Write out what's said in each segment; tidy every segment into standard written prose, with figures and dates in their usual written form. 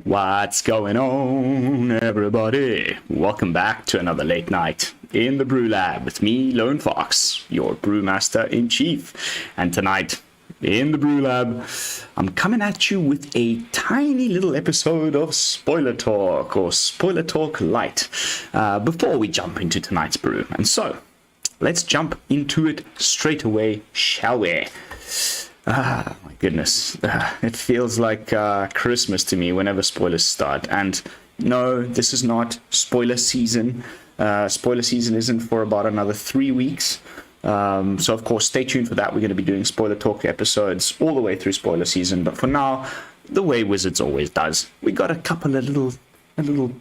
What's going on, everybody? Welcome back to another late night in the BrewLab with me, Lone Fox, your Brewmaster-in-Chief. And tonight, in the BrewLab, I'm coming at you with a tiny little episode of Spoiler Talk, or Spoiler Talk Light, before we jump into tonight's brew. And so, let's jump into it straight away, shall we? Ah, my goodness. It feels like Christmas to me whenever spoilers start. And no, this is not spoiler season. Spoiler season isn't for about another 3 weeks. So, of course, stay tuned for that. We're going to be doing spoiler talk episodes all the way through spoiler season. But for now, the way Wizards always does, we got a couple of little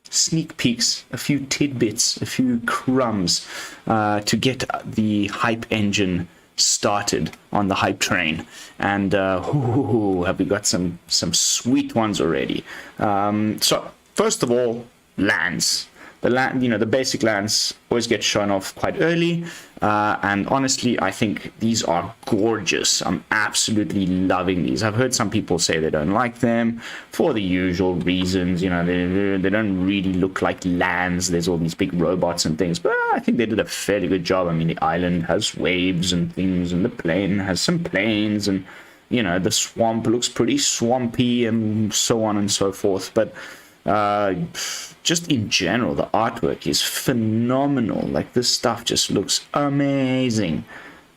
sneak peeks, a few tidbits, a few crumbs to get the hype engine started on the hype train. And have we got some sweet ones already. So first of all, lands. The basic lands always get shown off quite early, and honestly, I think these are gorgeous. I'm absolutely loving these. I've heard some people say they don't like them for the usual reasons. They don't really look like lands. There's all these big robots and things, but I think they did a fairly good job. I mean, the island has waves and things, and the plane has some planes, and the swamp looks pretty swampy, and so on and so forth. But just in general, the artwork is phenomenal. Like, this stuff just looks amazing.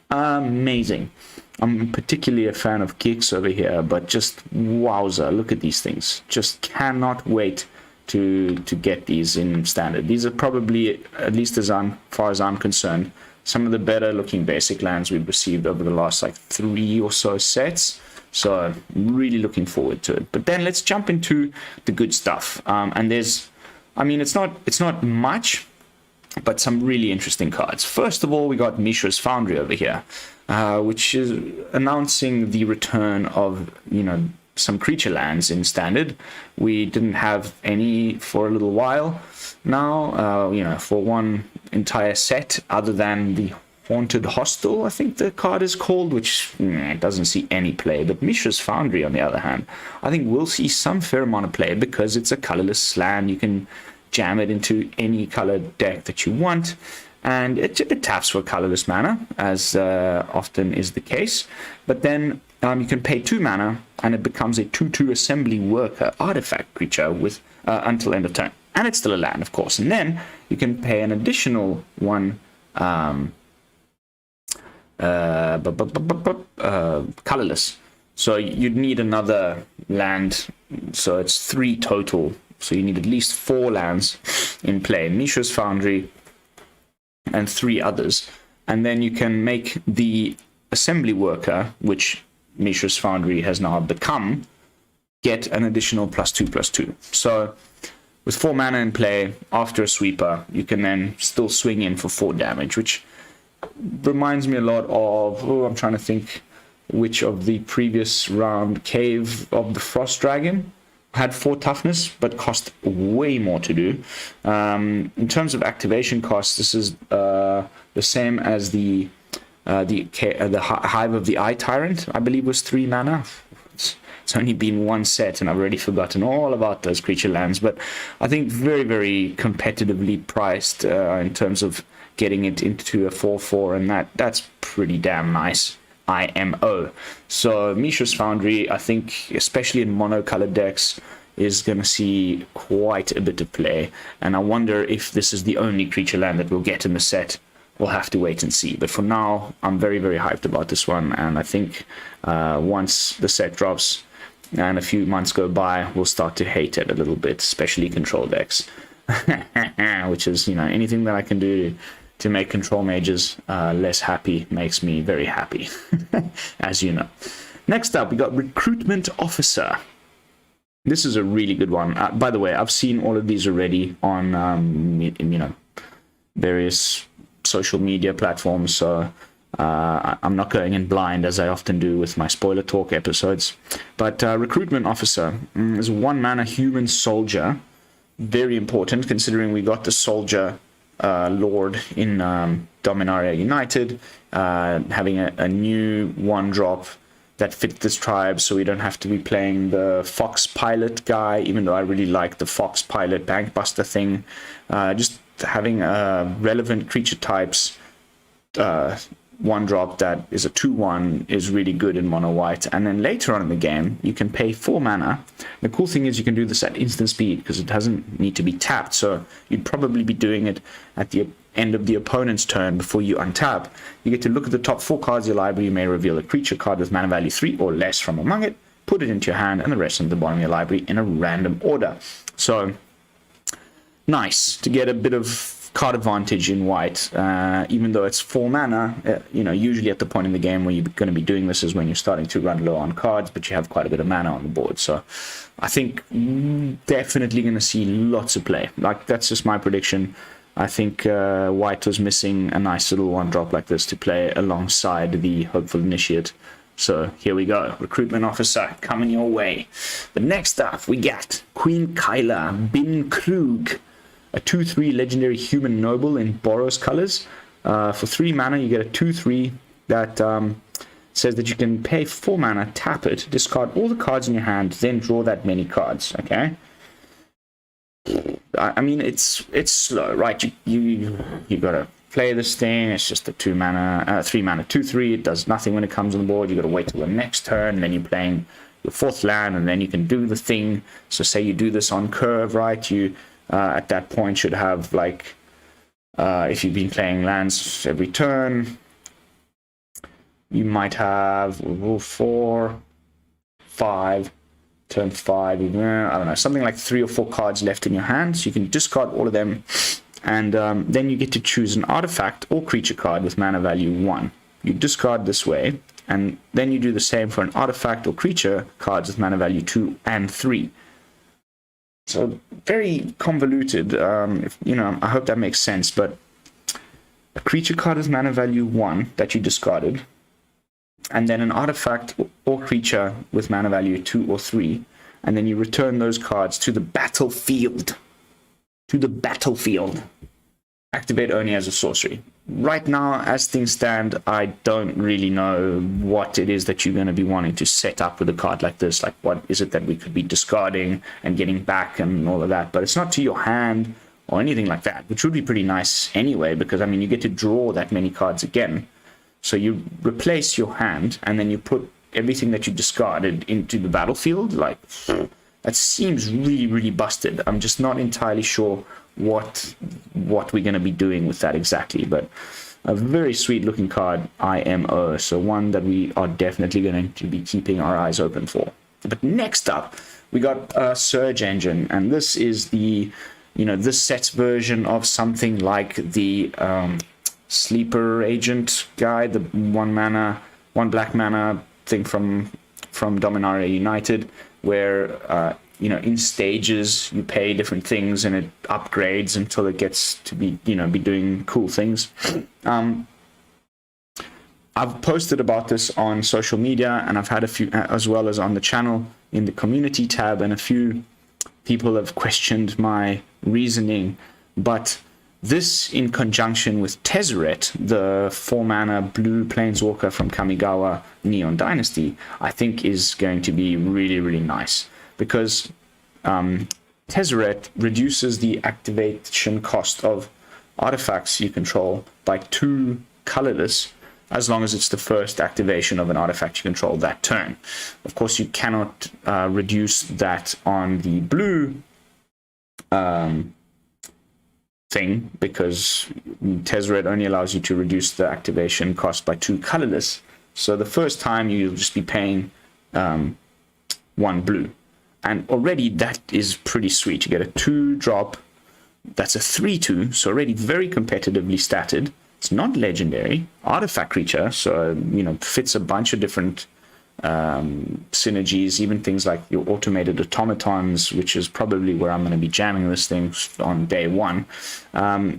I'm particularly a fan of Geeks over here, but just wowza, look at these things. Just cannot wait to get these in standard. These are probably, at least as far as I'm concerned, some of the better looking basic lands we've received over the last 3 or so sets. So really looking forward to it. But then let's jump into the good stuff. And it's not much, but some really interesting cards. First of all, we got Mishra's Foundry over here, which is announcing the return of, some creature lands in standard. We didn't have any for a little while now, for one entire set, other than the Haunted Hostel, I think the card is called, which doesn't see any play. But Mishra's Foundry, on the other hand, I think we'll see some fair amount of play because it's a colorless land. You can jam it into any colored deck that you want, and it taps for colorless mana, as often is the case. But then you can pay 2 mana, and it becomes a 2/2 Assembly Worker artifact creature with until end of turn. And it's still a land, of course. And then you can pay an additional 1 colorless, so you'd need another land, so it's 3 total, so you need at least 4 lands in play, Mishra's Foundry and 3 others, and then you can make the Assembly Worker, which Mishra's Foundry has now become, get an additional +2/+2. So with 4 mana in play after a sweeper, you can then still swing in for 4 damage, which reminds me a lot of, I'm trying to think which of the previous round, Cave of the Frost Dragon had 4 toughness but cost way more to do. In terms of activation costs, this is the same as the Hive of the Eye Tyrant, I believe was 3 mana. It's only been 1 set and I've already forgotten all about those creature lands, but I think very, very competitively priced in terms of getting it into a 4/4, and that's pretty damn nice IMO. So Mishra's Foundry, I think, especially in monocolored decks, is going to see quite a bit of play, and I wonder if this is the only creature land that we'll get in the set. We'll have to wait and see. But for now, I'm very, very hyped about this one, and I think once the set drops and a few months go by, we'll start to hate it a little bit, especially control decks. Which is, anything that I can do to make control mages less happy makes me very happy, as you know. Next up, we got Recruitment Officer. This is a really good one. By the way, I've seen all of these already on, various social media platforms, so I'm not going in blind as I often do with my spoiler talk episodes. But Recruitment Officer is a 1 mana human soldier. Very important, considering we got the soldier Lord in Dominaria United, having a new 1-drop that fit this tribe, so we don't have to be playing the Fox Pilot guy, even though I really like the Fox Pilot Bankbuster thing. Just having relevant creature types 1-drop that is a 2/1 is really good in mono white. And then later on in the game, you can pay 4 mana. The cool thing is you can do this at instant speed because it doesn't need to be tapped. So you'd probably be doing it at the end of the opponent's turn before you untap. You get to look at the top 4 cards of your library. You may reveal a creature card with mana value 3 or less from among it, put it into your hand, and the rest at the bottom of your library in a random order. So nice to get a bit of card advantage in white, even though it's 4 mana. Usually at the point in the game where you're going to be doing this is when you're starting to run low on cards, but you have quite a bit of mana on the board. So I think definitely going to see lots of play. Like, that's just my prediction. I think white was missing a nice little 1-drop like this to play alongside the Hopeful Initiate. So here we go, Recruitment Officer coming your way. But next up we get Queen Kyla Bin Krug, a 2/3 legendary human noble in Boros colors. For 3 mana, you get a 2/3 that says that you can pay 4 mana, tap it, discard all the cards in your hand, then draw that many cards. Okay. I mean, it's slow, right? You gotta play this thing. It's just a 3 mana 2/3. It does nothing when it comes on the board. You gotta wait till the next turn, and then you're playing your 4th land, and then you can do the thing. So say you do this on curve, right? You at that point should have, like, if you've been playing lands every turn, you might have 4, 5, turn 5, I don't know, something like 3 or 4 cards left in your hand. So you can discard all of them, and then you get to choose an artifact or creature card with mana value 1. You discard this way, and then you do the same for an artifact or creature cards with mana value 2 and 3. So very convoluted. I hope that makes sense. But a creature card with mana value 1 that you discarded, and then an artifact or creature with mana value 2 or 3, and then you return those cards to the battlefield. Activate only as a sorcery. Right now, as things stand, I don't really know what it is that you're going to be wanting to set up with a card like this. Like, what is it that we could be discarding and getting back and all of that? But it's not to your hand or anything like that, which would be pretty nice anyway, because, I mean, you get to draw that many cards again. So you replace your hand, and then you put everything that you discarded into the battlefield. Like, that seems really, really busted. I'm just not entirely sure what we're going to be doing with that exactly, but a very sweet looking card, IMO, so one that we are definitely going to be keeping our eyes open for. But next up we got a Surge Engine, and this is the this set's version of something like the Sleeper Agent guy, the 1 black mana thing from Dominaria United, where in stages you pay different things and it upgrades until it gets to be doing cool things. I've posted about this on social media, and I've had a few, as well as on the channel in the community tab, and a few people have questioned my reasoning. But this, in conjunction with Tezzeret, the 4 mana blue planeswalker from Kamigawa Neon Dynasty, I think is going to be really, really nice. Because Tezzeret reduces the activation cost of artifacts you control by 2 colorless, as long as it's the first activation of an artifact you control that turn. Of course, you cannot reduce that on the blue thing, because Tezzeret only allows you to reduce the activation cost by 2 colorless. So the first time you'll just be paying 1 blue. And already that is pretty sweet. You get a 2-drop, that's a 3/2, so already very competitively statted. It's not legendary, artifact creature, so fits a bunch of different synergies, even things like your automated automatons, which is probably where I'm going to be jamming this thing on day 1.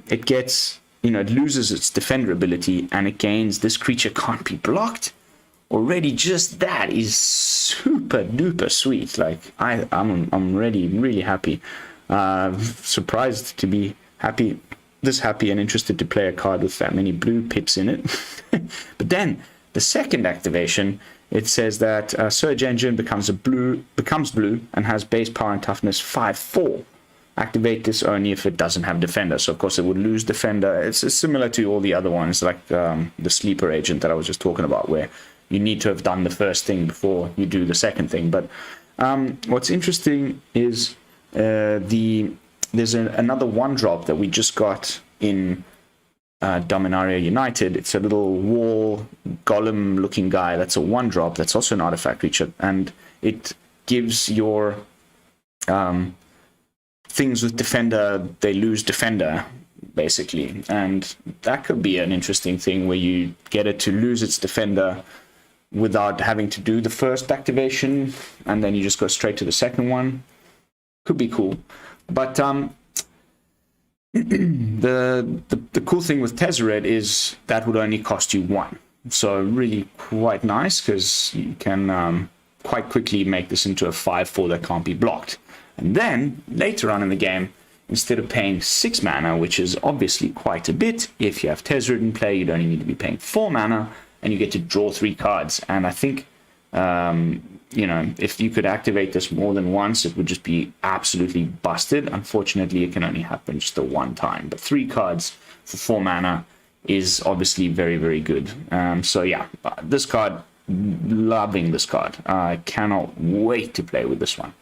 It gets, it loses its defender ability, and it gains this creature can't be blocked. Already just that is super duper sweet. Like, I'm already really happy. Surprised to be happy this happy and interested to play a card with that many blue pips in it. But then the second activation, it says that Surge Engine becomes blue and has base power and toughness 5/4. Activate this only if it doesn't have Defender. So of course it would lose Defender. It's similar to all the other ones, like the Sleeper Agent that I was just talking about, where you need to have done the first thing before you do the second thing. But what's interesting is there's another 1-drop that we just got in Dominaria United. It's a little wall golem looking guy that's a 1-drop that's also an artifact creature, and it gives your things with Defender, they lose Defender basically, and that could be an interesting thing where you get it to lose its Defender without having to do the first activation, and then you just go straight to the second one. Could be cool. But the cool thing with Tezzeret is that would only cost you 1. So really quite nice, because you can quite quickly make this into a 5/4 that can't be blocked. And then later on in the game, instead of paying 6 mana, which is obviously quite a bit, if you have Tezzeret in play, you'd only need to be paying 4 mana, and you get to draw 3 cards. And I think you know, if you could activate this more than once, it would just be absolutely busted. Unfortunately, it can only happen just the 1 time. But 3 cards for 4 mana is obviously very, very good. So yeah, this card, loving this card. I cannot wait to play with this one.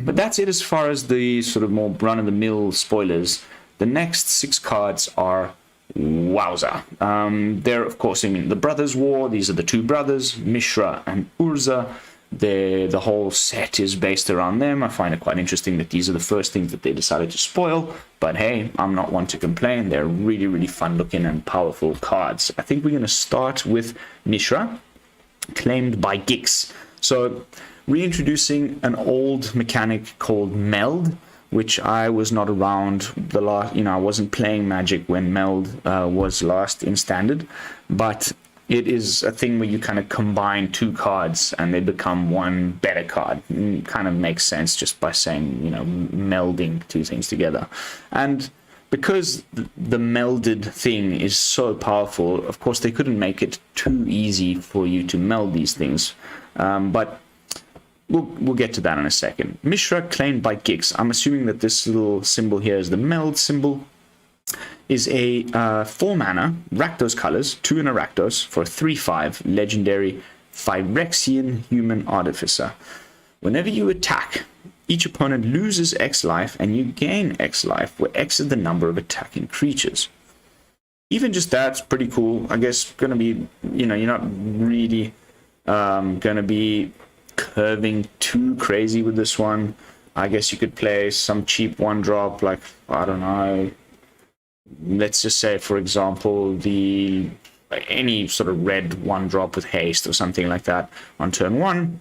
But that's it as far as the sort of more run-of-the-mill spoilers. The next 6 cards are wowza. They're, of course, I mean, the Brothers' War. These are the 2 brothers, Mishra and Urza. The whole set is based around them. I find it quite interesting that these are the first things that they decided to spoil. But hey, I'm not one to complain. They're really, really fun-looking and powerful cards. I think we're going to start with Mishra, claimed by Gix. So, reintroducing an old mechanic called Meld, which I was not around the last, I wasn't playing Magic when Meld was last in Standard, but it is a thing where you kind of combine 2 cards and they become one better card. It kind of makes sense just by saying, melding 2 things together. And because the melded thing is so powerful, of course they couldn't make it too easy for you to meld these things, but We'll get to that in a second. Mishra, claimed by Gix. I'm assuming that this little symbol here is the meld symbol. Is a 4 mana, Rakdos colors, 2 in a Rakdos for a 3/5 legendary Phyrexian Human Artificer. Whenever you attack, each opponent loses X life and you gain X life, where X is the number of attacking creatures. Even just that's pretty cool. I guess going to be, you're not really going to be curving too crazy with this one. I guess you could play some cheap 1-drop, like, I don't know, let's just say, for example, any sort of red 1-drop with haste or something like that on turn 1,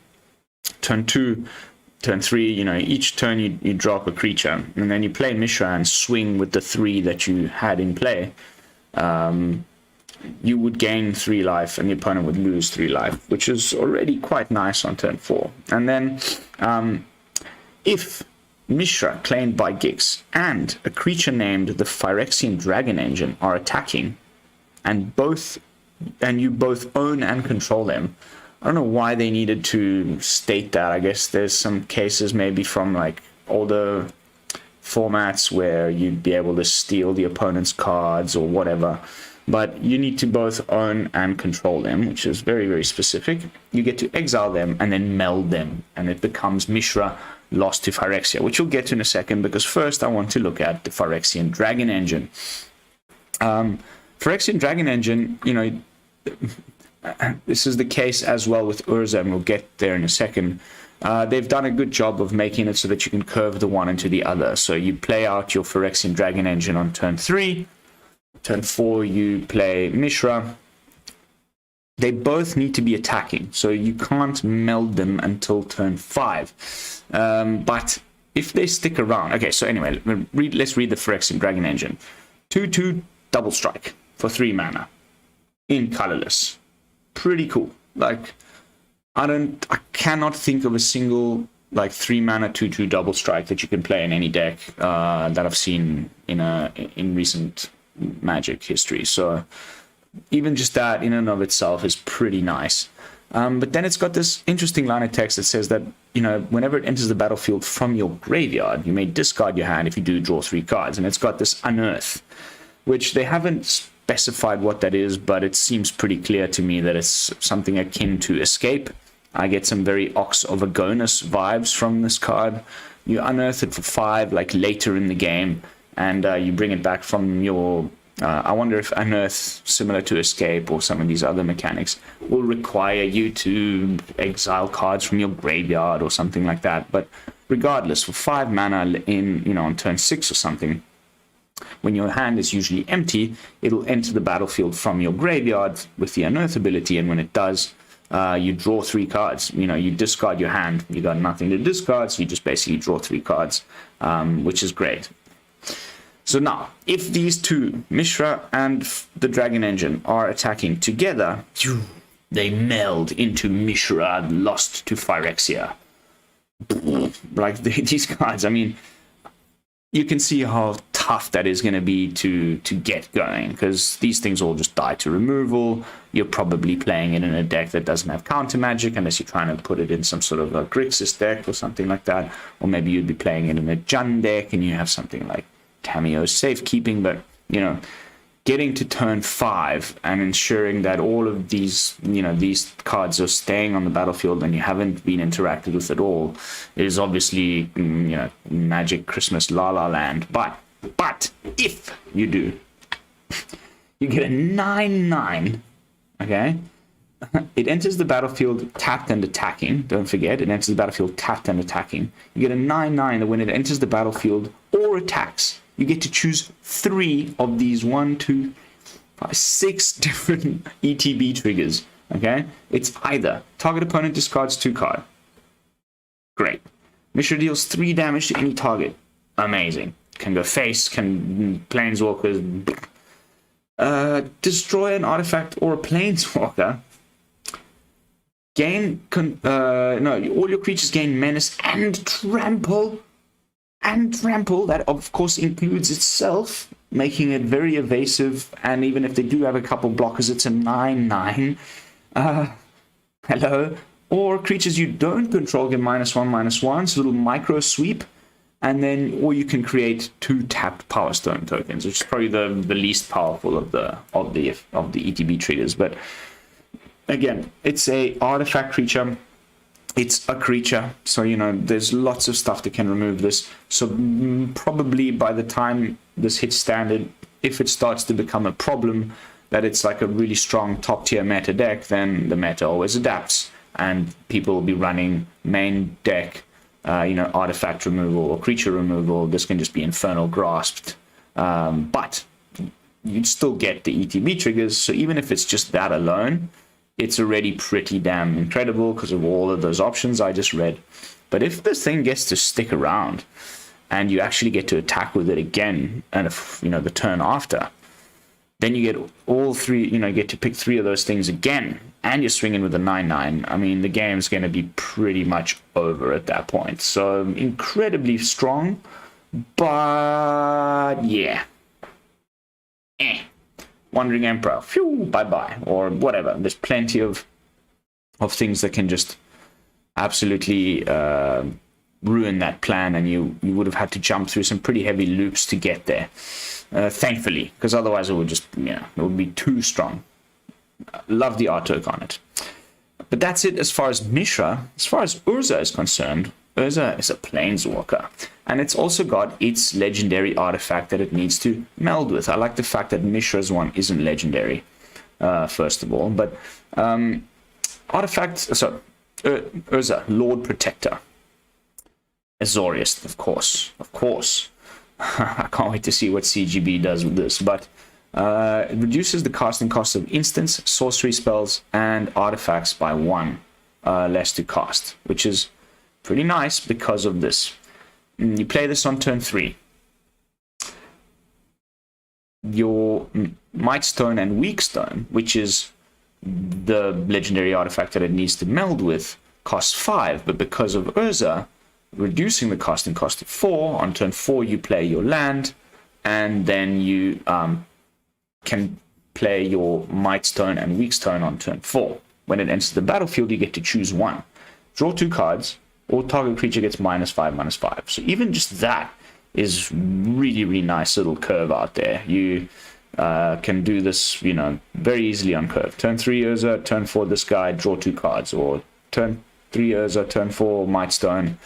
turn 2, turn 3, each turn you drop a creature, and then you play Mishra and swing with the 3 that you had in play. You would gain 3 life and the opponent would lose 3 life, which is already quite nice on turn 4. And then if Mishra, claimed by Gix, and a creature named the Phyrexian Dragon Engine are attacking, and you both own and control them, I don't know why they needed to state that. I guess there's some cases maybe from like older formats where you'd be able to steal the opponent's cards or whatever. But you need to both own and control them, which is very, very specific. You get to exile them and then meld them, and it becomes Mishra lost to Phyrexia, which we'll get to in a second, because first I want to look at the Phyrexian Dragon Engine. Phyrexian Dragon Engine, this is the case as well with Urza, and we'll get there in a second. They've done a good job of making it so that you can curve the one into the other. So you play out your Phyrexian Dragon Engine on turn 3. Turn 4, you play Mishra. They both need to be attacking, so you can't meld them until turn 5. But if they stick around... Okay, so anyway, let's read the Phyrexian Dragon Engine. 2/2 double strike for 3 mana. In colorless. Pretty cool. Like, I cannot think of a single like 3 mana 2/2 double strike that you can play in any deck that I've seen in recent Magic history. So even just that in and of itself is pretty nice. But then it's got this interesting line of text that says that, you know, whenever it enters the battlefield from your graveyard, you may discard your hand. If you do, draw 3 cards. And it's got this Unearth, which they haven't specified what that is, but it seems pretty clear to me that it's something akin to Escape. I get some very Ox of Agonis vibes from this card. You unearth it for 5, like later in the game, and you bring it back from your... I wonder if Unearth, similar to Escape or some of these other mechanics, will require you to exile cards from your graveyard or something like that. But regardless, for 5 mana in, you know, on turn 6 or something, when your hand is usually empty, it'll enter the battlefield from your graveyard with the Unearth ability, and when it does, you draw 3 cards. You know, you discard your hand, you got nothing to discard, so you just basically draw 3 cards, which is great. So now, if these two, Mishra and the Dragon Engine, are attacking together, they meld into Mishra, lost to Phyrexia. Like these cards, I mean, you can see how tough that is going to be to get going, because these things all just die to removal. You're probably playing it in a deck that doesn't have counter magic, unless you're trying to put it in some sort of a Grixis deck or something like that. Or maybe you'd be playing it in a Jun deck and you have something like Cameo Safekeeping. But, you know, getting to turn 5 and ensuring that all of these, you know, these cards are staying on the battlefield and you haven't been interacted with at all is obviously, you know, Magic Christmas La La Land. But if you do, you get a 9/9, okay? It enters the battlefield tapped and attacking. Don't forget, it enters the battlefield tapped and attacking. You get a 9/9 that when it enters the battlefield or attacks, you get to choose 3 of these 1, 2, 5, 6 different ETB triggers, okay? It's either target opponent discards 2 cards. Great. Mishra deals 3 damage to any target. Amazing. Can go face, can planeswalkers. Destroy an artifact or a planeswalker. All your creatures gain menace and trample. And trample, that of course includes itself, making it very evasive. And even if they do have a couple blockers, it's a 9/9. Hello. Or creatures you don't control get -1/-1, so little micro sweep. And then, or you can create 2 tapped Power Stone tokens, which is probably the least powerful of the ETB triggers. But again, it's a artifact creature. It's a creature, so you know there's lots of stuff that can remove this. So probably by the time this hits standard, if it starts to become a problem that it's like a really strong top tier meta deck, then the meta always adapts, and people will be running main deck. Artifact removal or creature removal. This can just be Infernal Grasped. But you'd still get the ETB triggers, so even if it's just that alone, it's already pretty damn incredible because of all of those options I just read. But if this thing gets to stick around and you actually get to attack with it again, and if, the turn after, then you get all 3, you get to pick 3 of those things again, and you're swinging with a 9/9. I mean, the game's going to be pretty much over at that point. So, incredibly strong, but yeah. Wandering Emperor, phew, bye-bye, or whatever. There's plenty of things that can just absolutely ruin that plan, and you would have had to jump through some pretty heavy loops to get there. Thankfully, because otherwise it would just, it would be too strong. Love the artwork on it. But that's it as far as Mishra. As far as Urza is concerned, Urza is a planeswalker. And it's also got its legendary artifact that it needs to meld with. I like the fact that Mishra's one isn't legendary, first of all. But Urza, Lord Protector. Azorius, of course. I can't wait to see what CGB does with this, but it reduces the casting cost of instants, sorcery spells, and artifacts by 1 less to cast, which is pretty nice because of this. You play this on turn 3. Your Might Stone and Weak Stone, which is the legendary artifact that it needs to meld with, costs 5, but because of Urza, reducing the casting cost to 4. On turn 4, you play your land, and then you can play your Might Stone and Weak Stone on turn 4. When it enters the battlefield, you get to choose one. Draw 2 cards, or target creature gets -5/-5. So even just that is really, really nice little curve out there. You can do this, you know, very easily on curve. Turn 3 Urza, turn 4 this guy, draw 2 cards, or turn 3 Urza, turn 4 Might Stone,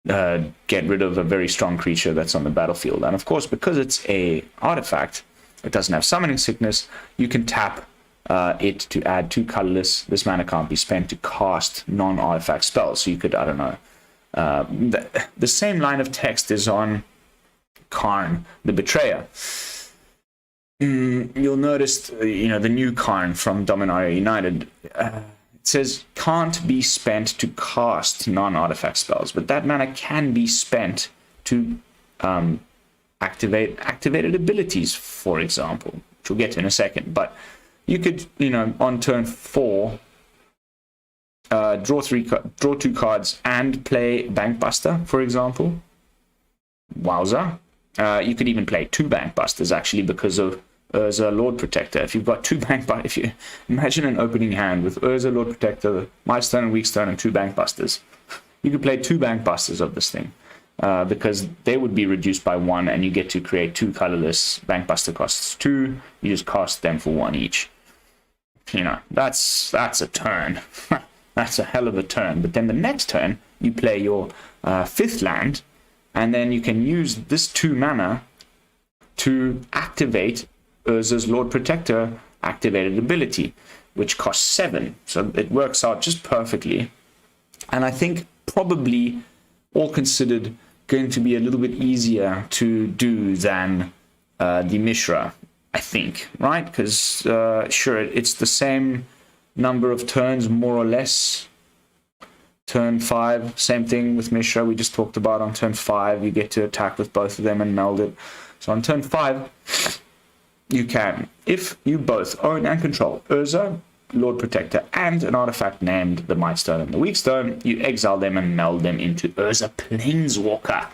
get rid of a very strong creature that's on the battlefield. And of course, because it's a artifact, it doesn't have summoning sickness, you can tap it to add 2 colorless. This mana can't be spent to cast non-artifact spells. So you could, I don't know, the same line of text is on Karn the Betrayer. You'll notice, you know, the new Karn from Dominaria United, it says can't be spent to cast non-artifact spells, but that mana can be spent to activate activated abilities, for example, which we'll get to in a second. But you could, you know, on turn 4, draw 2 cards and play Bankbuster, for example. Wowza. You could even play 2 Bankbusters, actually, because of Urza Lord Protector. If you've got 2 Bankbusters, if you imagine an opening hand with Urza Lord Protector, Might Stone and Weak Stone, and 2 Bankbusters, you could play 2 Bankbusters of this thing, because they would be reduced by 1, and you get to create 2 colorless. Bankbuster costs 2. You just cast them for 1 each. You know, that's a turn. That's a hell of a turn. But then the next turn, you play your 5th land, and then you can use this 2 mana to activate Urza's Lord Protector activated ability, which costs 7. So it works out just perfectly. And I think probably, all considered, going to be a little bit easier to do than the Mishra, I think, right? Because, sure, it's the same number of turns, more or less. Turn 5, same thing with Mishra. We just talked about on turn 5, you get to attack with both of them and meld it. So on turn 5, you can, if you both own and control Urza, Lord Protector, and an artifact named the Might Stone and the Weak Stone, you exile them and meld them into Urza Planeswalker.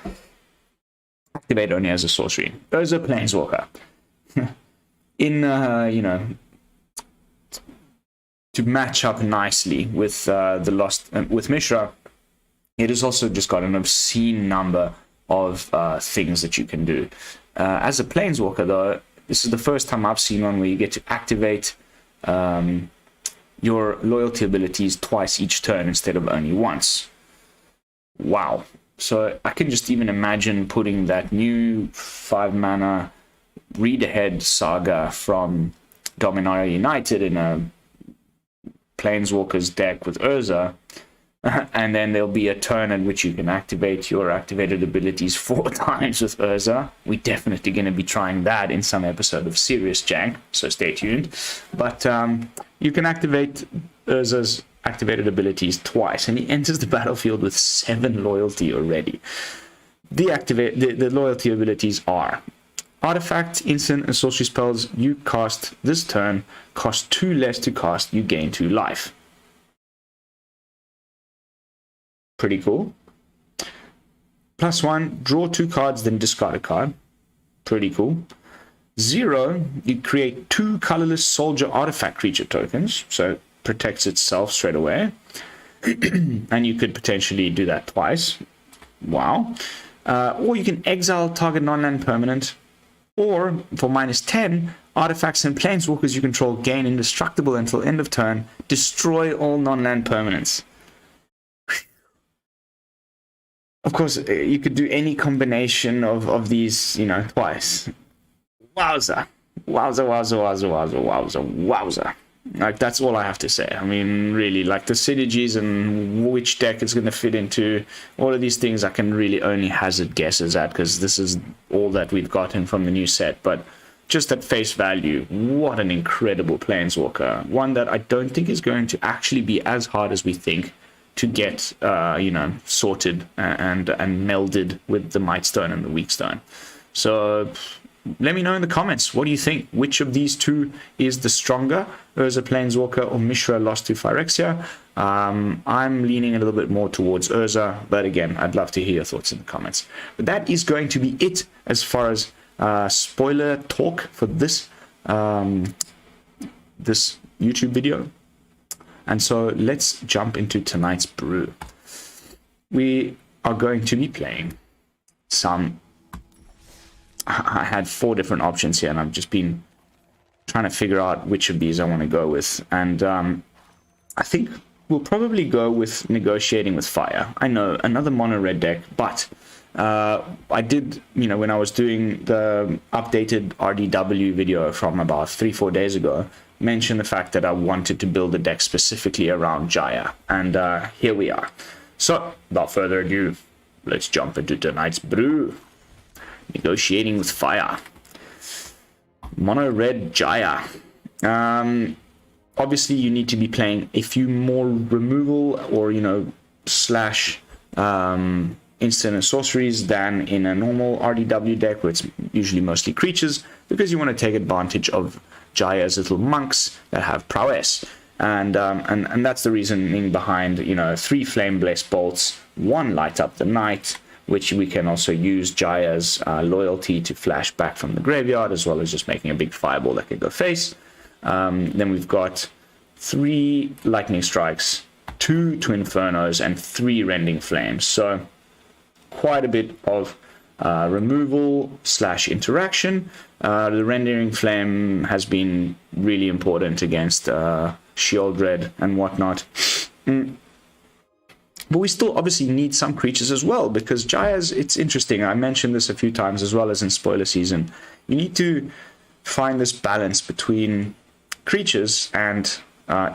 Activate only as a sorcery. Urza Planeswalker. In, you know, to match up nicely with the Lost, with Mishra, it has also just got an obscene number of things that you can do. As a Planeswalker, though, this is the first time I've seen one where you get to activate your loyalty abilities twice each turn instead of only once. Wow. So I can just even imagine putting that new 5 mana Read Ahead saga from Dominaria United in a Planeswalker's deck with Urza, and then there'll be a turn in which you can activate your activated abilities 4 times with Urza. We're definitely going to be trying that in some episode of Serious Jank, so stay tuned. But you can activate Urza's activated abilities twice, and he enters the battlefield with 7 loyalty already. The loyalty abilities are artifact, instant, and sorcery spells you cast this turn cost 2 less to cast, you gain 2 life. Pretty cool. +1, draw 2 cards, then discard a card. Pretty cool. 0, you create 2 colorless soldier artifact creature tokens, so it protects itself straight away. And you could potentially do that twice. Wow. Or you can exile target non-land permanent. Or, for -10, artifacts and planeswalkers you control gain indestructible until end of turn. Destroy all non-land permanents. Of course, you could do any combination of these, you know, twice. Wowza. Wowza, wowza, wowza, wowza, wowza, wowza. Like, that's all I have to say. I mean, really, like, the synergies and which deck it's going to fit into, all of these things I can really only hazard guesses at, because this is all that we've gotten from the new set. But just at face value, what an incredible Planeswalker. One that I don't think is going to actually be as hard as we think to get, you know, sorted and melded with the Might Stone and the Weak Stone. So let me know in the comments, what do you think? Which of these two is the stronger? Urza Planeswalker or Mishra Lost to Phyrexia. I'm leaning a little bit more towards Urza, but again, I'd love to hear your thoughts in the comments. But that is going to be it as far as spoiler talk for this this YouTube video. And so let's jump into tonight's brew. We are going to be playing some... I had 4 different options here, and I've just been trying to figure out which of these I want to go with. And I think we'll probably go with Negotiating with Fire. I know, another mono red deck, but I did, when I was doing the updated RDW video from about 3-4 days ago, mention the fact that I wanted to build a deck specifically around Jaya. And here we are. So, without further ado, let's jump into tonight's brew. Negotiating with Fire. Mono red Jaya. Obviously, you need to be playing a few more removal or, slash instant and sorceries than in a normal RDW deck, where it's usually mostly creatures, because you want to take advantage of Jaya's little monks that have prowess. And that's the reasoning behind, 3 Flame Blessed Bolts, 1 Light Up the Night, which we can also use Jaya's loyalty to flash back from the graveyard, as well as just making a big fireball that can go face. Then we've got 3 Lightning Strikes, 2 Twinfernos, and 3 Rending Flames. So quite a bit of removal slash interaction. The Rending Flame has been really important against Shieldred and whatnot. But we still obviously need some creatures as well, because Jaya's, it's interesting. I mentioned this a few times as well as in spoiler season. You need to find this balance between creatures and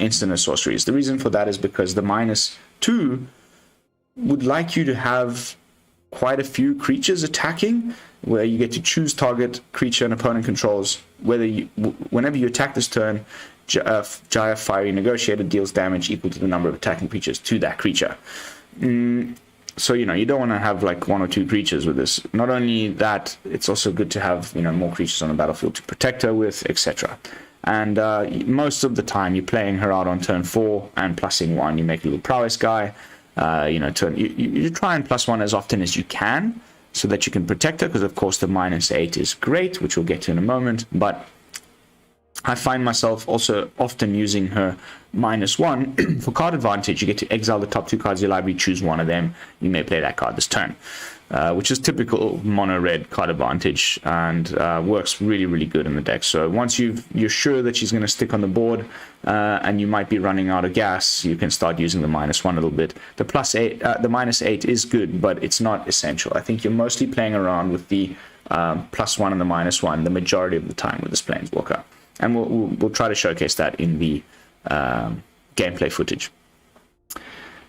instant and sorceries. The reason for that is because the -2 would like you to have quite a few creatures attacking, where you get to choose target creature an opponent controls. Whenever you attack this turn, Jaya Fiery Negotiator deals damage equal to the number of attacking creatures to that creature. So, you don't want to have like 1 or 2 creatures with this. Not only that, it's also good to have, more creatures on the battlefield to protect her with, etc. And most of the time, you're playing her out on turn 4 and plussing 1. You make a little prowess guy. You try and +1 as often as you can so that you can protect her, because of course the -8 is great, which we'll get to in a moment. But I find myself also often using her -1 for card advantage. You get to exile the top 2 cards of your library, choose one of them. You may play that card this turn, which is typical mono red card advantage, and works really, really good in the deck. So once you're sure that she's going to stick on the board, and you might be running out of gas, you can start using the -1 a little bit. The -8 is good, but it's not essential. I think you're mostly playing around with the +1 and the -1 the majority of the time with this Planeswalker. And we'll try to showcase that in the gameplay footage.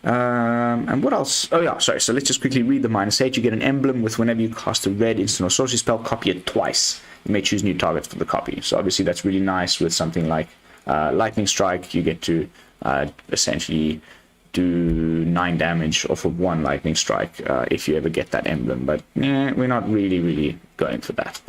And what else? Oh yeah, sorry. So let's just quickly read the -8. You get an emblem with whenever you cast a red instant or sorcery spell, copy it twice. You may choose new targets for the copy. So obviously that's really nice with something like Lightning Strike. You get to essentially do 9 damage off of 1 Lightning Strike if you ever get that emblem. But we're not really going for that.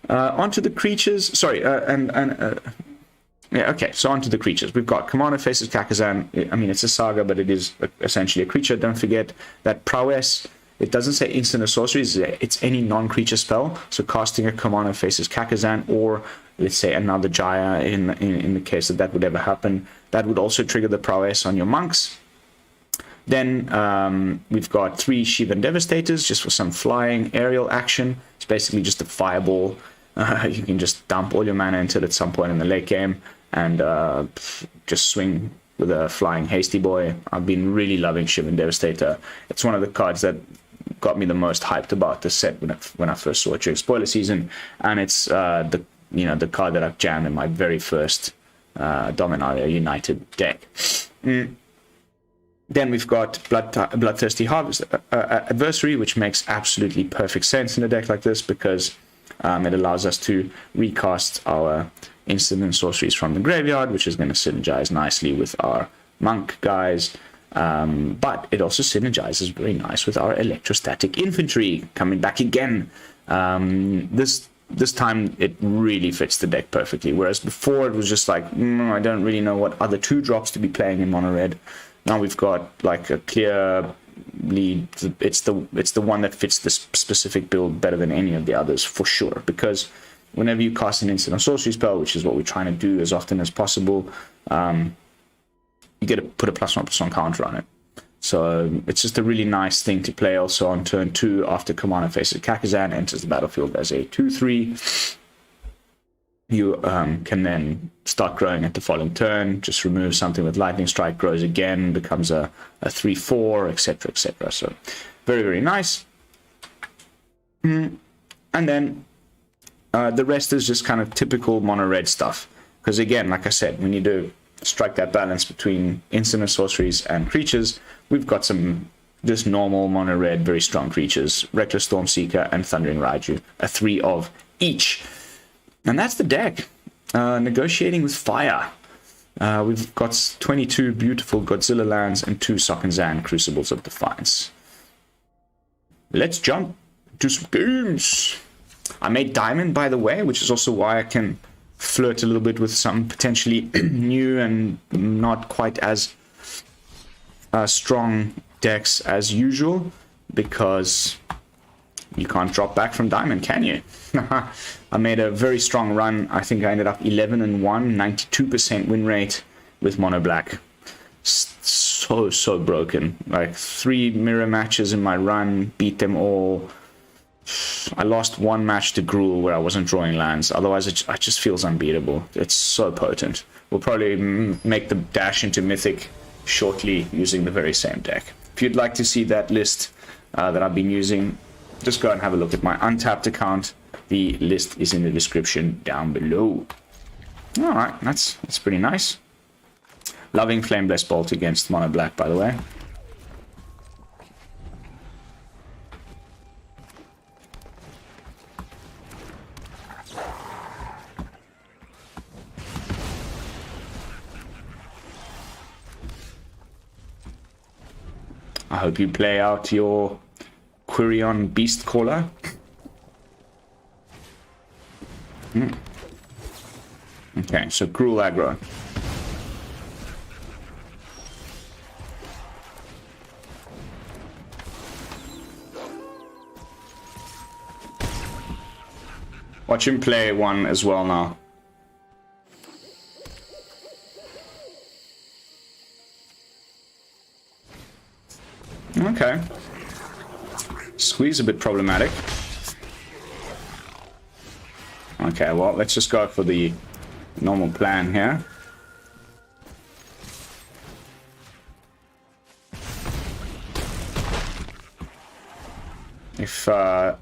Onto the creatures. Sorry, yeah, okay, so onto the creatures. We've got Kumano faces Kakkazan. I mean, it's a saga, but it is essentially a creature. Don't forget that prowess, it doesn't say instant or sorcery, it's any non-creature spell. So casting a Kumano faces Kakkazan, or let's say another Jaya, in the case that would ever happen, that would also trigger the prowess on your monks. Then we've got 3 Shivan Devastators, just for some flying aerial action. It's basically just a fireball. You can just dump all your mana into it at some point in the late game, and just swing with a flying hasty boy. I've been really loving Shivan Devastator. It's one of the cards that got me the most hyped about this set when I first saw it during spoiler season, and it's the card that I've jammed in my very first Dominaria United deck. Then we've got Bloodthirsty Adversary, which makes absolutely perfect sense in a deck like this, because it allows us to recast our instant and sorceries from the graveyard, which is going to synergize nicely with our monk guys. But it also synergizes very nice with our Electrostatic Infantry coming back again. This this time it really fits the deck perfectly. Whereas before it was just like, I don't really know what other 2-drops to be playing in mono red. Now we've got like a clear lead. It's the one that fits this specific build better than any of the others for sure. Because whenever you cast an instant or sorcery spell, which is what we're trying to do as often as possible, you get to put a +1/+1 counter on it. So it's just a really nice thing to play also on turn 2 after Kumano faces Kakkazan, enters the battlefield as a 2/3. You can then start growing at the following turn, just remove something with Lightning Strike, grows again, becomes a 3/4, etc., etc. So very, very nice. And then the rest is just kind of typical mono red stuff. Because again, like I said, we need to strike that balance between instant and sorceries and creatures. We've got some just normal mono red, very strong creatures, Reckless Stormseeker and Thundering Raiju, a 3 of each. And that's the deck. Negotiating with fire. We've got 22 beautiful Godzilla lands and 2 Sokenzan Crucibles of Defiance. Let's jump to some games. I made Diamond, by the way, which is also why I can flirt a little bit with some potentially new and not quite as strong decks as usual, because you can't drop back from Diamond, can you? I made a very strong run. I think I ended up 11-1, 92% win rate with mono black. So broken. Like 3 mirror matches in my run, beat them all. I lost 1 match to Gruul where I wasn't drawing lands. Otherwise, it just feels unbeatable. It's so potent. We'll probably make the dash into Mythic shortly using the very same deck. If you'd like to see that list that I've been using, just go and have a look at my Untapped account. The list is in the description down below. Alright, that's pretty nice. Loving Flame Blessed Bolt against mono black, by the way. I hope you play out your Quirion Beast Caller. Okay, so Cruel Aggro. Watch him play one as well now. Okay. Squeeze a bit problematic. Okay, well, let's just go for the normal plan here. If, I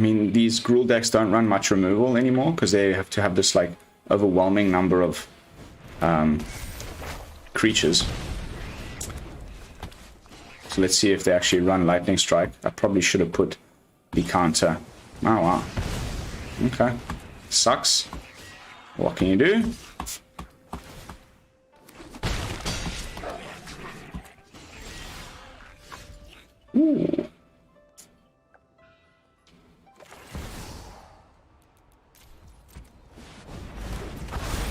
mean, these Gruul decks don't run much removal anymore because they have to have this, like, overwhelming number of creatures. So let's see if they actually run Lightning Strike. I probably should have put the counter. Oh, wow. Okay. Sucks. What can you do? Ooh.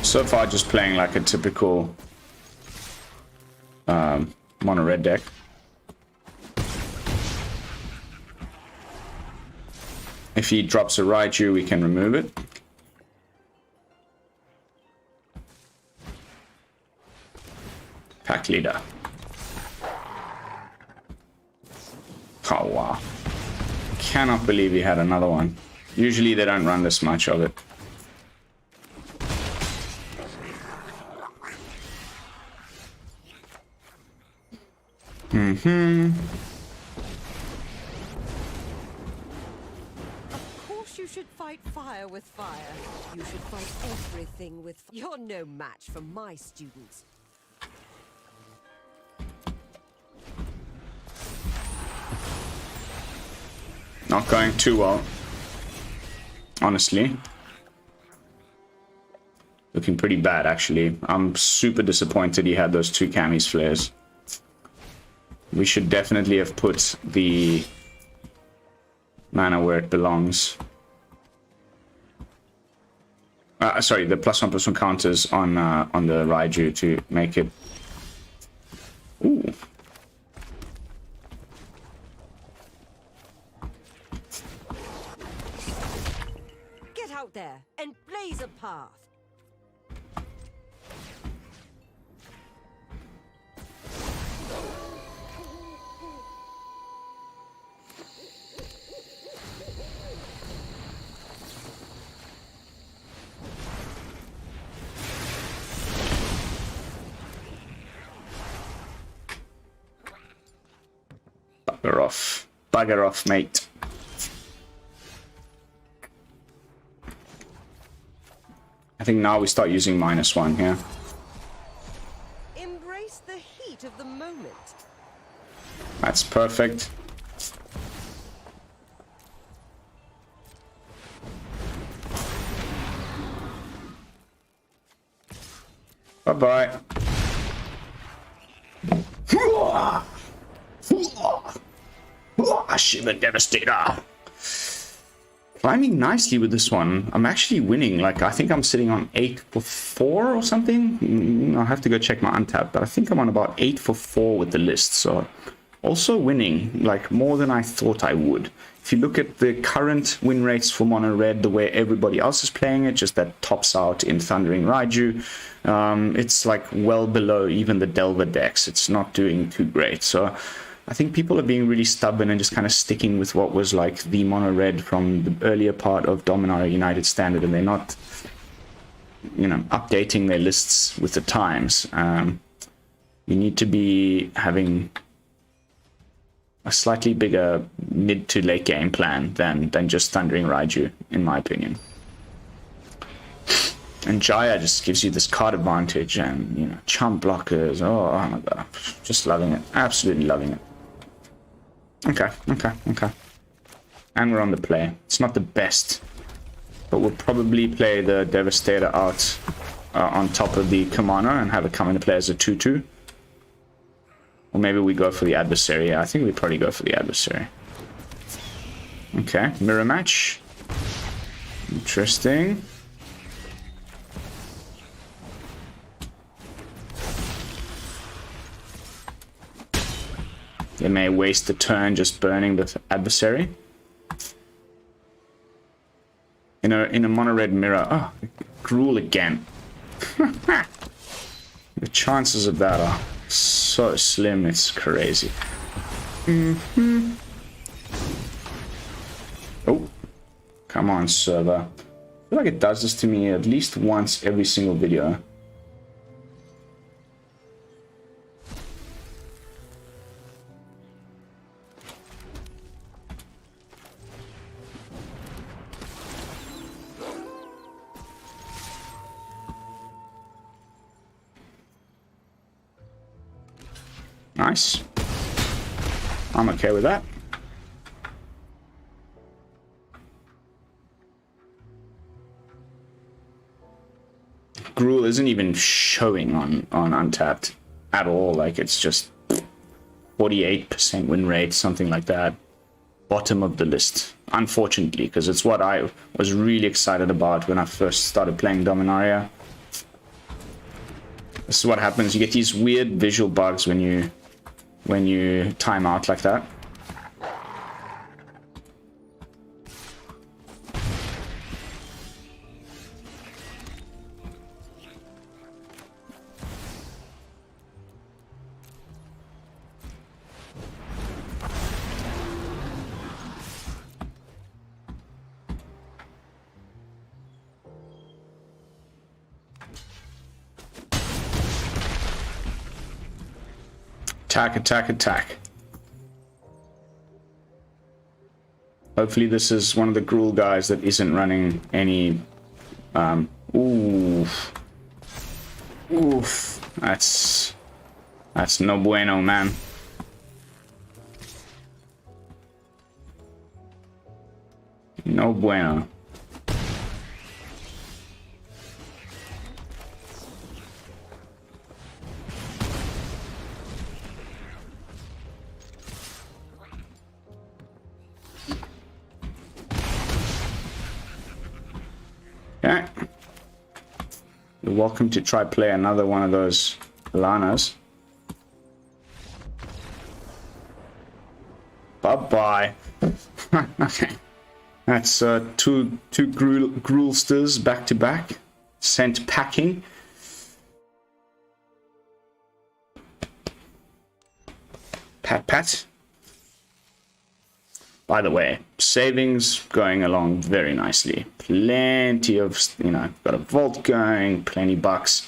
So far, just playing like a typical mono red deck. If he drops a Raiju, we can remove it. Pack leader. Oh, wow. Cannot believe he had another one. Usually they don't run this much of it. Of course you should fight fire with fire. You should fight everything with fire. You're no match for my students. Not going too well, honestly. Looking pretty bad, actually. I'm super disappointed he had those 2 Camis flares. We should definitely have put the mana where it belongs. Sorry, the +1/+1 counters on the Raiju to make it. Ooh. Get out there and blaze a path. Bugger off. Bugger off, mate. I think now we start using -1 here. Embrace the heat of the moment. That's perfect. Bye-bye. Shivan Devastator. Climbing nicely with this one. I'm actually winning. Like, I think I'm sitting on 8 for 4 or something. I'll have to go check my untap, but I think I'm on about 8 for 4 with the list. So also winning, like, more than I thought I would. If you look at the current win rates for mono red, the way everybody else is playing it, just that tops out in Thundering Raiju, it's like well below even the Delver decks. It's not doing too great. So I think people are being really stubborn and just kind of sticking with what was like the mono red from the earlier part of Dominaria United Standard, and they're not, you know, updating their lists with the times. You need to be having a slightly bigger mid to late game plan than just Thundering Raiju, in my opinion. And Jaya just gives you this card advantage and, you know, chump blockers. Oh my god. Just loving it. Absolutely loving it. Okay. And we're on the play. It's not the best, but we'll probably play the Devastator out on top of the Kumano and have it come into play as a 2/2. Or maybe we go for the Adversary. Yeah, I think we probably go for the Adversary. Okay, mirror match. Interesting. They may waste the turn just burning the Adversary. In a mono red mirror. Oh, Gruul again. The chances of that are so slim, it's crazy. Oh, come on, server. I feel like it does this to me at least once every single video. Nice. I'm okay with that. Gruul isn't even showing on Untapped at all. Like, it's just 48% win rate, something like that. Bottom of the list, unfortunately, because it's what I was really excited about when I first started playing Dominaria. This is what happens. You get these weird visual bugs when you time out like that. Attack, attack, attack. Hopefully this is one of the Gruul guys that isn't running any... Oof. Oof. That's no bueno, man. No bueno. Okay. You're welcome to try play another one of those Lanas. Bye-bye. Okay. That's two Gruelsters back to back. Sent packing. Pat pat. By the way, savings going along very nicely. Plenty of, you know, got a vault going, plenty bucks.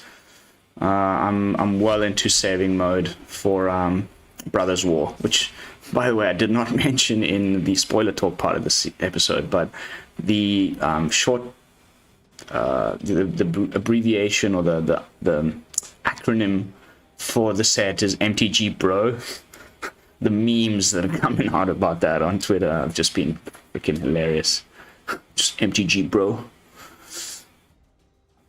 I'm well into saving mode for Brothers War, which, by the way, I did not mention in the spoiler talk part of this episode, but the short, the abbreviation or the acronym for the set is MTG Bro. The memes that are coming out about that on Twitter have just been freaking hilarious. Just MTG Bro.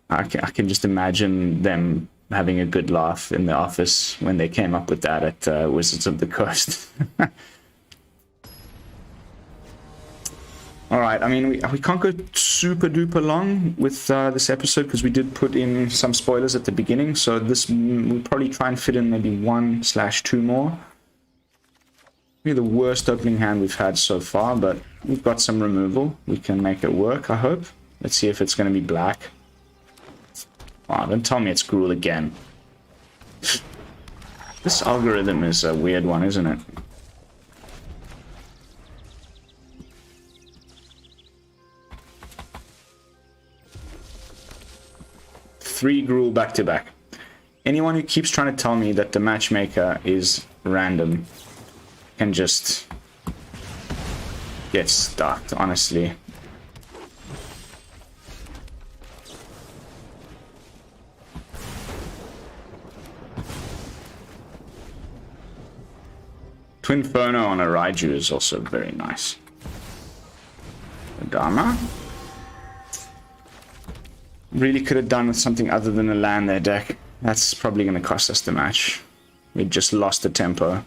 I can just imagine them having a good laugh in the office when they came up with that at Wizards of the Coast. Alright, I mean, we can't go super duper long with this episode because we did put in some spoilers at the beginning, so this we'll probably try and fit in maybe 1/2 more. Maybe the worst opening hand we've had so far, but we've got some removal. We can make it work, I hope. Let's see if it's going to be black. Oh, don't tell me it's Gruul again. This algorithm is a weird one, isn't it? Three Gruul back to back. Anyone who keeps trying to tell me that the matchmaker is random can just get stuck, honestly. Twinferno on a Raiju is also very nice. Dharma. Really could have done with something other than a land there, deck. That's probably going to cost us the match. We just lost the tempo.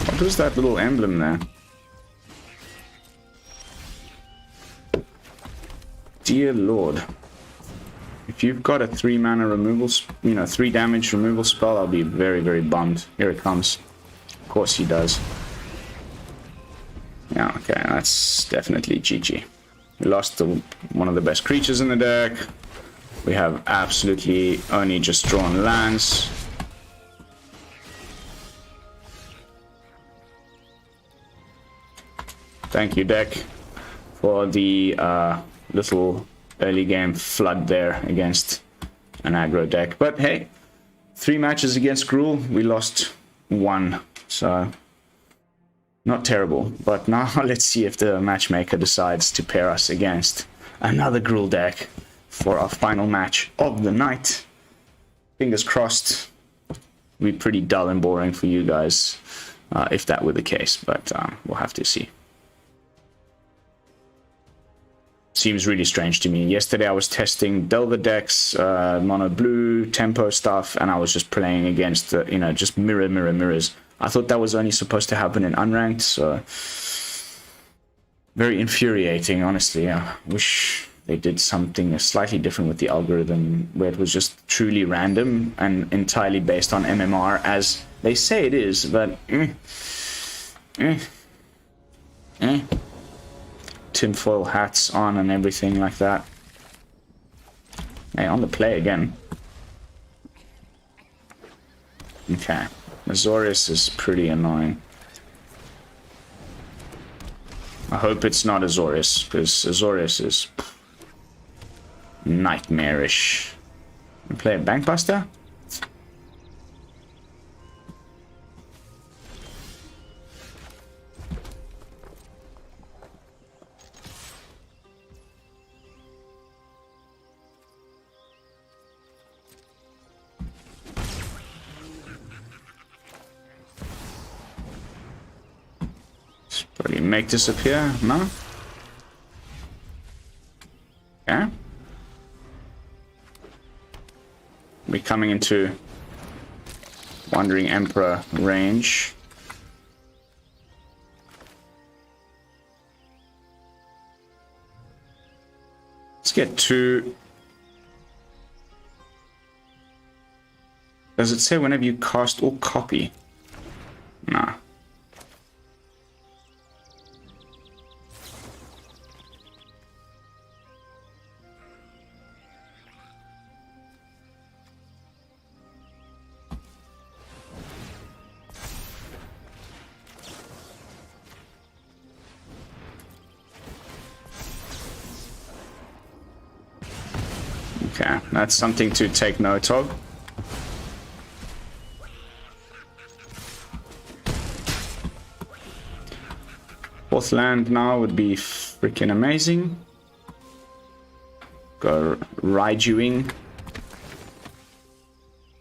What was that little emblem there? Dear Lord. If you've got a 3 mana removal, 3 damage removal spell, I'll be very, very bummed. Here it comes. Of course he does. Yeah, okay, that's definitely GG. We lost one of the best creatures in the deck. We have absolutely only just drawn lands. Thank you, deck, for the little early game flood there against an aggro deck. But hey, 3 matches against Gruul, we lost 1, so not terrible. But now let's see if the matchmaker decides to pair us against another Gruul deck for our final match of the night. Fingers crossed. It'd be pretty dull and boring for you guys if that were the case, but we'll have to see. Seems really strange to me. Yesterday I was testing Delver decks, mono blue, tempo stuff, and I was just playing against, just mirrors. I thought that was only supposed to happen in unranked, so very infuriating, honestly. I wish they did something slightly different with the algorithm, where it was just truly random and entirely based on MMR, as they say it is, but tinfoil hats on and everything like that. Hey, on the play again. Okay, Azorius is pretty annoying. I hope it's not Azorius, because Azorius is nightmarish. You play a Bankbuster? Probably make this appear, no? Okay. We're coming into Wandering Emperor range. Let's get to... Does it say whenever you cast or copy? Nah. Okay, that's something to take note of. Fourth land now would be freaking amazing. Go Raijuing.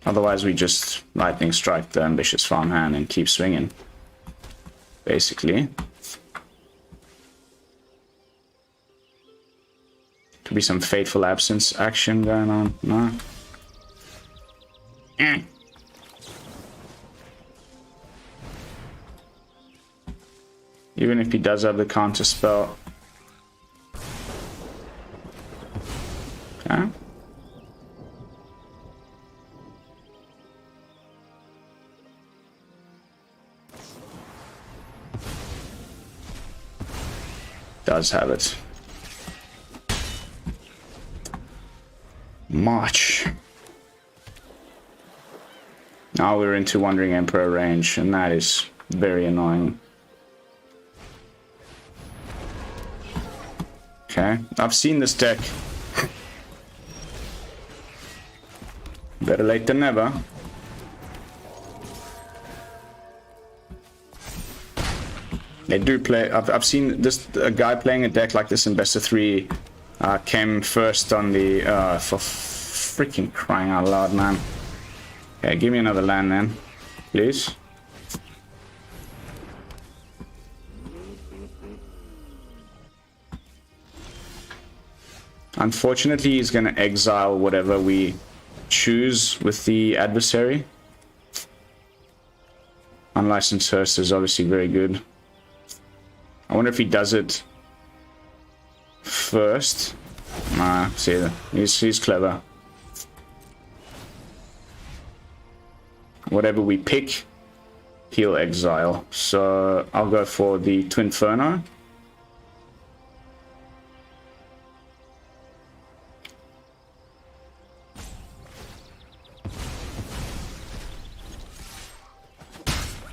Otherwise we just lightning strike the ambitious farmhand and keep swinging. Basically. Could be some Fateful Absence action going on. No. Even if he does have the counter spell. Okay. Does have it. March. Now we're into Wandering Emperor range, and that is very annoying. Okay, I've seen this deck. Better late than never. They do play. I've seen this a guy playing a deck like this in best of 3. Came first on the for freaking crying out loud, man. Okay, give me another land then, please. Unfortunately, he's going to exile whatever we choose with the adversary. Unlicensed Hearse is obviously very good. I wonder if he does it first. Nah, see, he's clever. Whatever we pick, he'll exile. So I'll go for the Twinferno.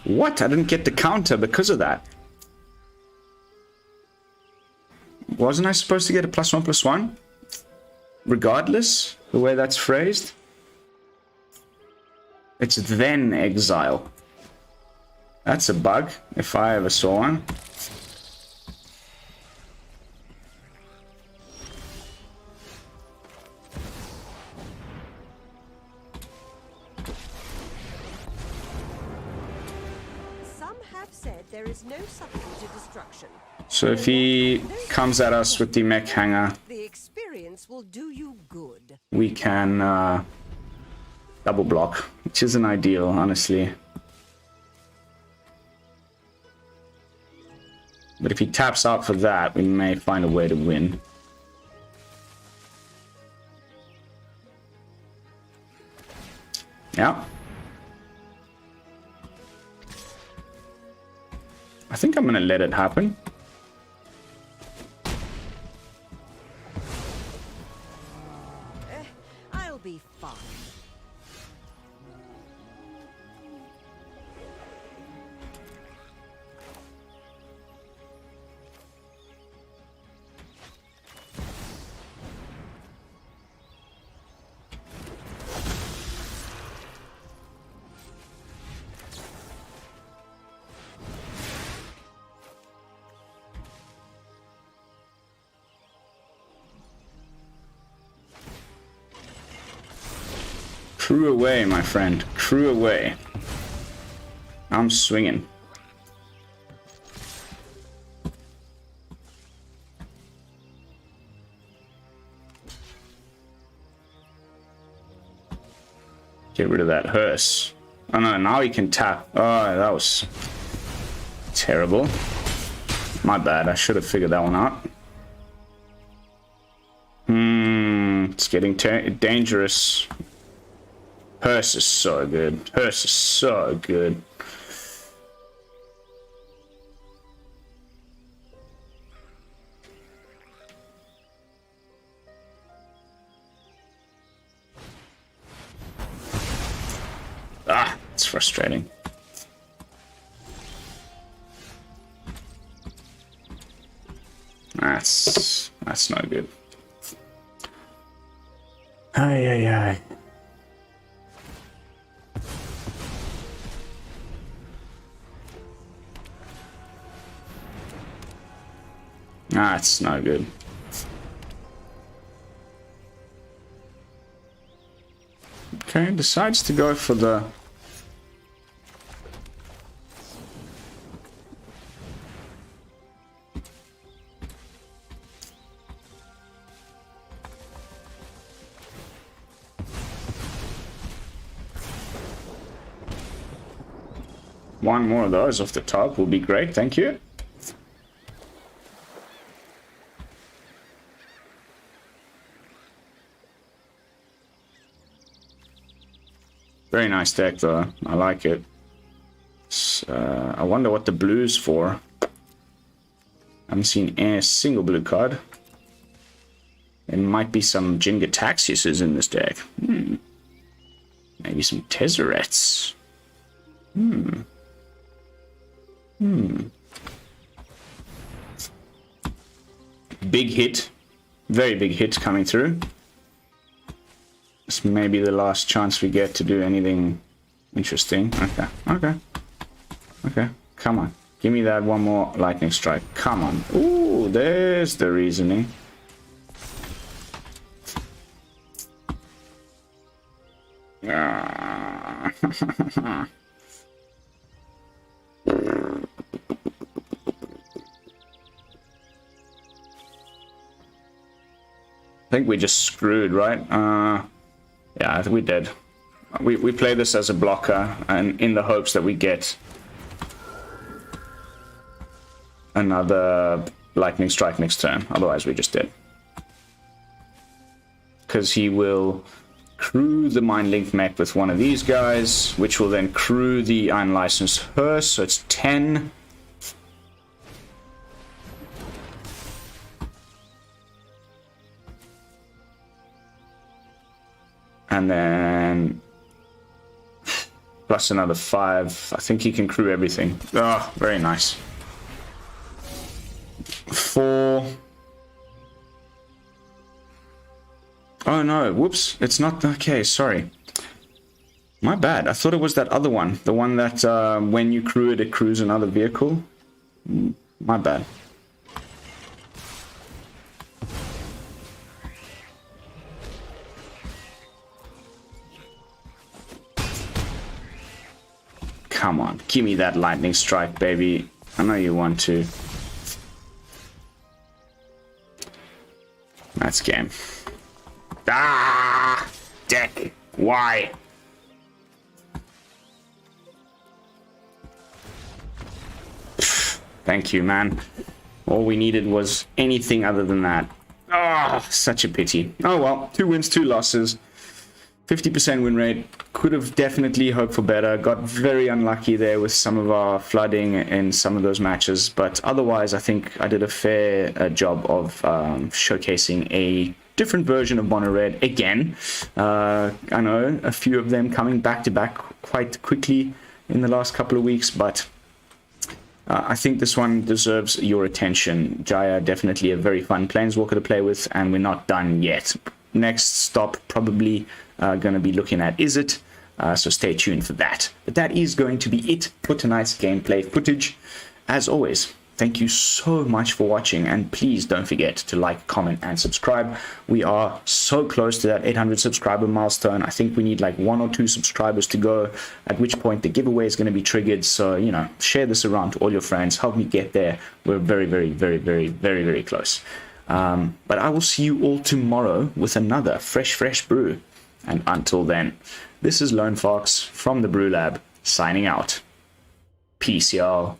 What? I didn't get the counter because of that. Wasn't I supposed to get a +1/+1? Regardless, the way that's phrased. It's then exile. That's a bug, if I ever saw one. There is no subtlety to destruction. So if he comes at us with the mech hanger, the experience will do you good. We can double block, which isn't ideal, honestly. But if he taps out for that, we may find a way to win. Yeah. I think I'm gonna let it happen. I'll be fine. Crew away, my friend. Crew away. I'm swinging. Get rid of that hearse. Oh no, now he can tap. Oh, that was terrible. My bad, I should have figured that one out. It's getting dangerous. Hearse is so good. Hearse is so good. Ah, it's frustrating. That's no good. Ay, ay, ay. That's no good. Okay, decides to go for the... One more of those off the top will be great, thank you. Very nice deck though, I like it. I wonder what the blue's for. I haven't seen a single blue card. There might be some Jingataxiuses in this deck. Maybe some Tezzerets. Big hit. Very big hit coming through. This may be the last chance we get to do anything interesting. Okay. Come on. Give me that one more lightning strike. Come on. Ooh, there's the reasoning. I think we just screwed, right? Yeah, I think we did. We play this as a blocker, and in the hopes that we get another lightning strike next turn. Otherwise, we just did. Because he will crew the Mind Link mech with one of these guys, which will then crew the Unlicensed Hearse, so it's 10. And then plus another 5. I think he can crew everything. Oh, very nice. 4. Oh no, whoops. It's not. Okay, sorry. My bad. I thought it was that other one. The one that when you crew it, it crews another vehicle. My bad. Come on, give me that lightning strike, baby. I know you want to. That's game. Ah! Deck! Why? Thank you, man. All we needed was anything other than that. Ah, oh, such a pity. Oh well, 2 wins, 2 losses. 50% win rate. Could have definitely hoped for better. Got very unlucky there with some of our flooding in some of those matches. But otherwise, I think I did a fair job of showcasing a different version of Mono Red again. I know a few of them coming back to back quite quickly in the last couple of weeks, but I think this one deserves your attention. Jaya, definitely a very fun planeswalker to play with, and we're not done yet. Next stop, probably going to be looking at Izzet, so stay tuned for that. But that is going to be it for tonight's gameplay footage. As always, thank you so much for watching, and please don't forget to like, comment, and subscribe. We are so close to that 800 subscriber milestone. I think we need like 1 or 2 subscribers to go, at which point the giveaway is going to be triggered. So, you know, share this around to all your friends. Help me get there. We're very, very, very, very, very, very close. But I will see you all tomorrow with another fresh brew. And until then, this is Lone Fox from the BrewLab, signing out. Peace, y'all.